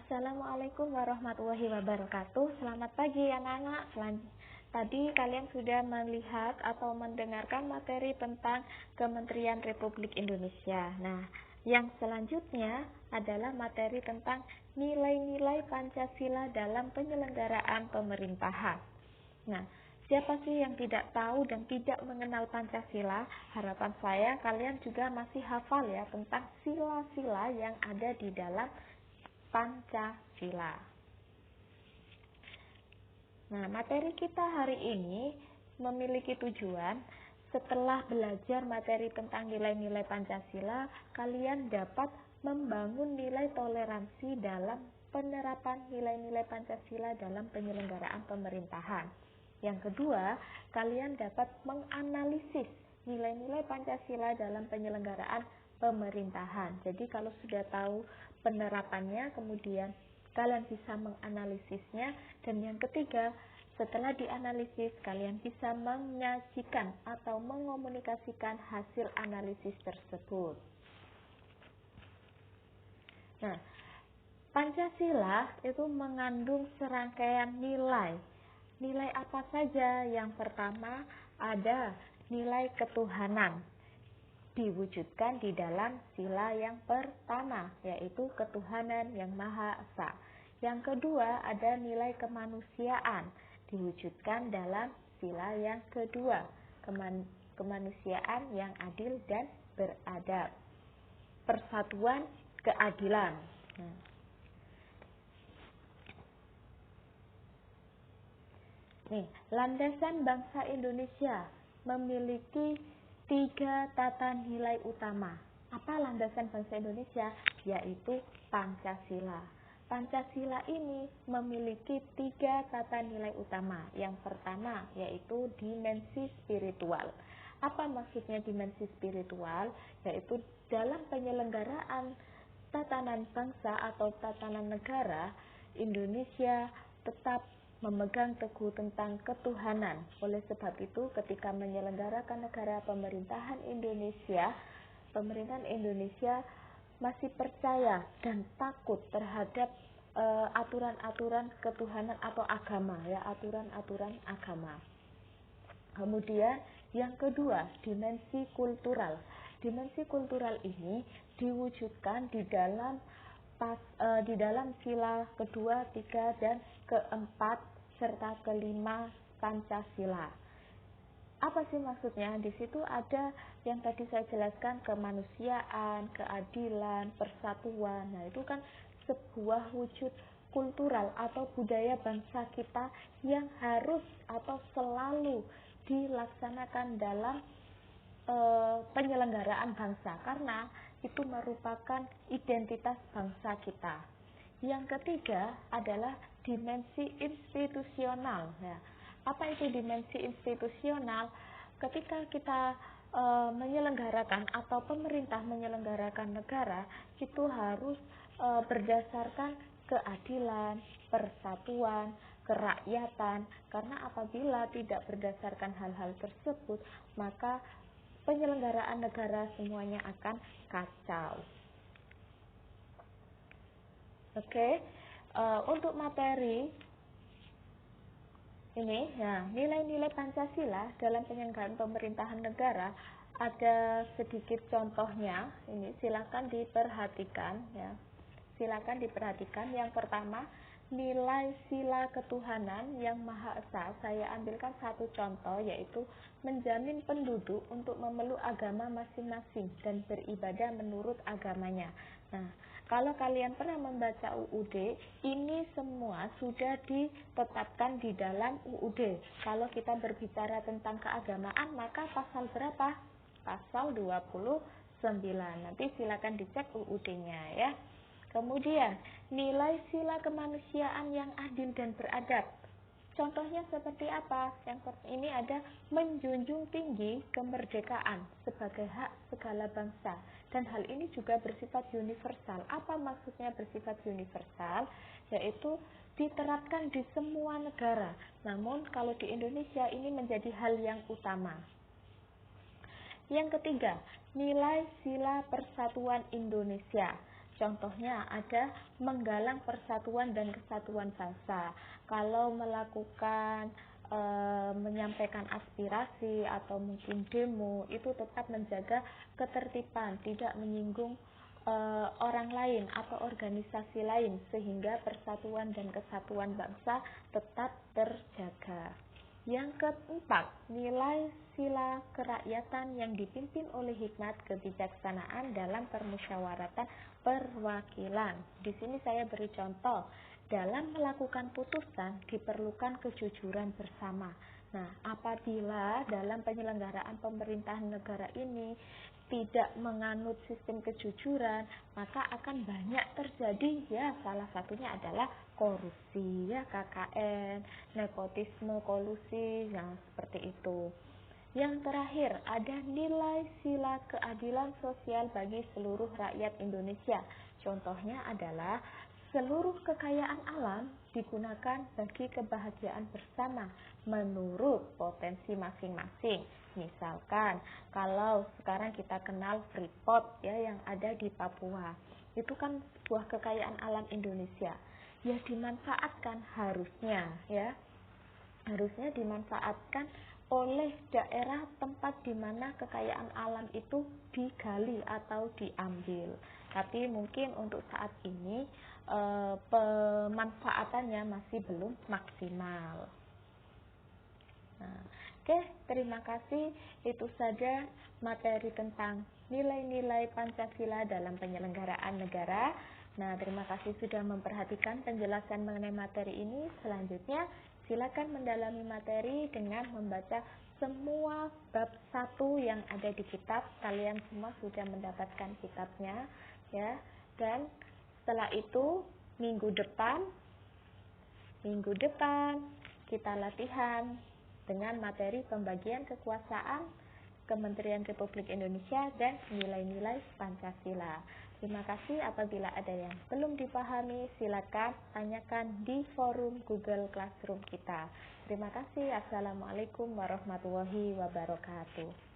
Assalamualaikum warahmatullahi wabarakatuh. Selamat pagi anak-anak. Tadi kalian sudah melihat atau mendengarkan materi tentang Kementerian Republik Indonesia. Nah, yang selanjutnya adalah materi tentang nilai-nilai Pancasila dalam penyelenggaraan pemerintahan. Nah, siapa sih yang tidak tahu dan tidak mengenal Pancasila? Harapan saya kalian juga masih hafal ya tentang sila-sila yang ada di dalam Pancasila. Nah, materi kita hari ini memiliki tujuan setelah belajar materi tentang nilai-nilai Pancasila, kalian dapat membangun nilai toleransi dalam penerapan nilai-nilai Pancasila dalam penyelenggaraan pemerintahan. Yang kedua, kalian dapat menganalisis nilai-nilai Pancasila dalam penyelenggaraan pemerintahan. Jadi kalau sudah tahu penerapannya, kemudian kalian bisa menganalisisnya. Dan yang ketiga, setelah dianalisis, kalian bisa menyajikan atau mengomunikasikan hasil analisis tersebut. Nah, Pancasila itu mengandung serangkaian nilai. Nilai apa saja? Yang pertama ada nilai ketuhanan, diwujudkan di dalam sila yang pertama, yaitu ketuhanan yang Maha Esa. Yang kedua ada nilai kemanusiaan, diwujudkan dalam sila yang kedua, kemanusiaan yang adil dan beradab. Persatuan, keadilan. Landasan bangsa Indonesia memiliki 3 tata nilai utama. Apa landasan bangsa Indonesia? Yaitu Pancasila. Pancasila ini memiliki 3 tata nilai utama. Yang pertama yaitu dimensi spiritual. Apa maksudnya dimensi spiritual? Yaitu dalam penyelenggaraan tatanan bangsa atau tatanan negara, Indonesia tetap memegang teguh tentang ketuhanan. Oleh sebab itu, ketika menyelenggarakan negara pemerintahan Indonesia masih percaya dan takut terhadap aturan-aturan ketuhanan atau agama, ya, aturan-aturan agama. Kemudian yang kedua, dimensi kultural. Dimensi kultural ini diwujudkan di dalam sila kedua, tiga, dan keempat serta kelima Pancasila. Apa sih maksudnya? Di situ ada yang tadi saya jelaskan, kemanusiaan, keadilan, persatuan. Nah, itu kan sebuah wujud kultural atau budaya bangsa kita yang harus atau selalu dilaksanakan dalam penyelenggaraan bangsa, karena itu merupakan identitas bangsa kita. Yang ketiga adalah dimensi institusional. Ya. Apa itu dimensi institusional? Ketika kita menyelenggarakan atau pemerintah menyelenggarakan negara, itu harus berdasarkan keadilan, persatuan, kerakyatan. Karena apabila tidak berdasarkan hal-hal tersebut, maka penyelenggaraan negara semuanya akan kacau. Oke. Untuk materi ini, ya, nilai-nilai Pancasila dalam penyelenggaraan pemerintahan negara ada sedikit contohnya. Ini silakan diperhatikan, ya. Silakan diperhatikan. Yang pertama, nilai sila ketuhanan yang Maha Esa. Saya ambilkan satu contoh, yaitu menjamin penduduk untuk memeluk agama masing-masing dan beribadah menurut agamanya. Nah, kalau kalian pernah membaca UUD, ini semua sudah ditetapkan di dalam UUD. Kalau kita berbicara tentang keagamaan, maka pasal berapa? Pasal 29. Nanti silakan dicek UUD-nya, ya. Kemudian, nilai sila kemanusiaan yang adil dan beradab. Contohnya seperti apa? Yang ini ada menjunjung tinggi kemerdekaan sebagai hak segala bangsa. Dan hal ini juga bersifat universal. Apa maksudnya bersifat universal? Yaitu diterapkan di semua negara. Namun kalau di Indonesia ini menjadi hal yang utama. Yang ketiga, nilai sila persatuan Indonesia. Contohnya ada menggalang persatuan dan kesatuan bangsa. Kalau melakukan menyampaikan aspirasi atau mungkin demo, itu tetap menjaga ketertiban, tidak menyinggung orang lain atau organisasi lain, sehingga persatuan dan kesatuan bangsa tetap terjaga. Yang keempat, nilai sila kerakyatan yang dipimpin oleh hikmat kebijaksanaan dalam permusyawaratan perwakilan. Di sini saya beri contoh. Dalam melakukan putusan diperlukan kejujuran bersama. Nah, apabila dalam penyelenggaraan pemerintahan negara ini tidak menganut sistem kejujuran, maka akan banyak terjadi, ya salah satunya adalah korupsi, ya KKN, nepotisme, kolusi, yang seperti itu. Yang terakhir, ada nilai sila keadilan sosial bagi seluruh rakyat Indonesia. Contohnya adalah seluruh kekayaan alam digunakan bagi kebahagiaan bersama menurut potensi masing-masing. Misalkan, kalau sekarang kita kenal Freeport, ya, yang ada di Papua, itu kan sebuah kekayaan alam Indonesia. Ya dimanfaatkan harusnya, ya. Harusnya dimanfaatkan oleh daerah tempat di mana kekayaan alam itu digali atau diambil. Tapi mungkin untuk saat ini pemanfaatannya masih belum maksimal. Nah, oke, terima kasih. Itu saja materi tentang nilai-nilai Pancasila dalam penyelenggaraan negara. Nah, terima kasih sudah memperhatikan penjelasan mengenai materi ini. Selanjutnya, silakan mendalami materi dengan membaca semua bab 1 yang ada di kitab. Kalian semua sudah mendapatkan kitabnya, ya. Dan setelah itu, minggu depan kita latihan dengan materi pembagian kekuasaan Kementerian Republik Indonesia dan nilai-nilai Pancasila. Terima kasih. Apabila ada yang belum dipahami, silakan tanyakan di forum Google Classroom kita. Terima kasih. Assalamualaikum warahmatullahi wabarakatuh.